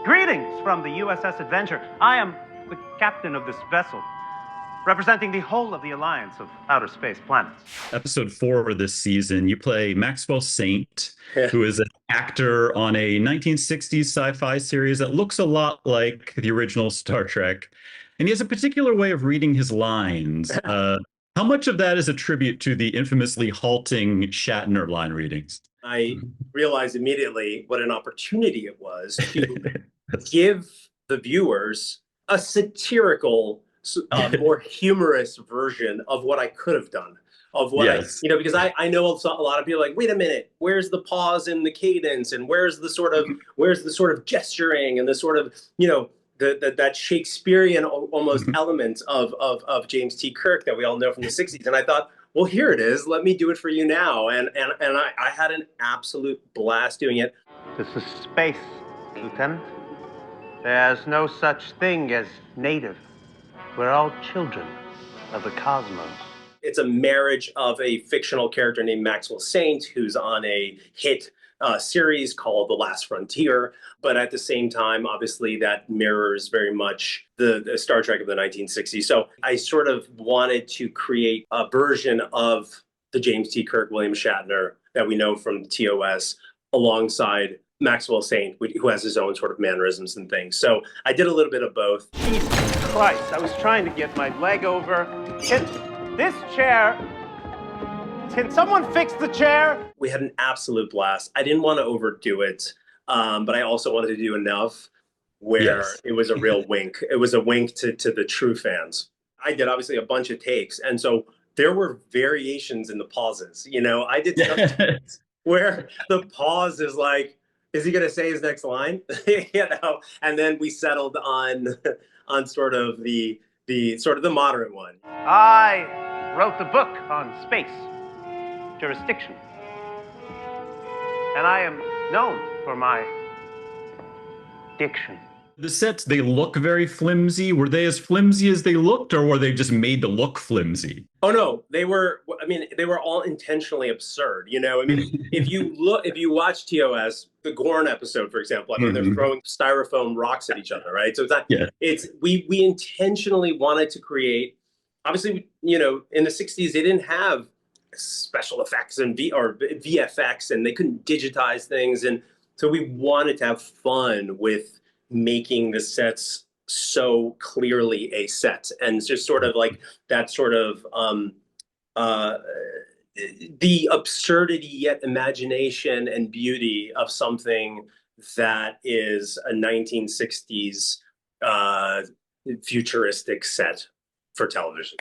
Greetings from the USS Adventure. I am the captain of this vessel, representing the whole of the Alliance of Outer Space Planets. Episode 4 of this season, you play Maxwell Saint, who is an actor on a 1960s sci-fi series that looks a lot like the original Star Trek. And he has a particular way of reading his lines. How much of that is a tribute to the infamously halting Shatner line readings? I realized immediately what an opportunity it was to give the viewers a satirical, more humorous version of what I could have done. Of what because I know a lot of people are like, wait a minute, where's the pause in the cadence, and where's the sort of gesturing and the sort of that Shakespearean almost element of James T. Kirk that we all know from the 60s. And I thought, well, here it is. Let me do it for you now. And I had an absolute blast doing it. This is space, Lieutenant. There's no such thing as native. We're all children of the cosmos. It's a marriage of a fictional character named Maxwell Saint, who's on a hit series called The Last Frontier. But at the same time, obviously, that mirrors very much the Star Trek of the 1960s. So I sort of wanted to create a version of the James T. Kirk, William Shatner that we know from TOS alongside Maxwell Saint, who has his own sort of mannerisms and things. So I did a little bit of both. Jesus Christ, I was trying to get my leg over. This chair, can someone fix the chair? We had an absolute blast. I didn't want to overdo it, but I also wanted to do enough where it was a real wink. It was a wink to the true fans. I did obviously a bunch of takes, and so there were variations in the pauses. I did some where the pause is like, is he going to say his next line? And then we settled on sort of the modern one. I wrote the book on space jurisdiction, and I am known for my diction. The sets, they look very flimsy. Were they as flimsy as they looked, or were they just made to look flimsy? Oh no, they were all intentionally absurd. If you watch TOS, the Gorn episode, for example, they're throwing styrofoam rocks at each other, right? So it's not, we intentionally wanted to create, obviously, in the 60s, they didn't have special effects and VFX, and they couldn't digitize things. And so we wanted to have fun with making the sets so clearly a set, and it's just sort of like that sort of the absurdity yet imagination and beauty of something that is a 1960s futuristic set for television.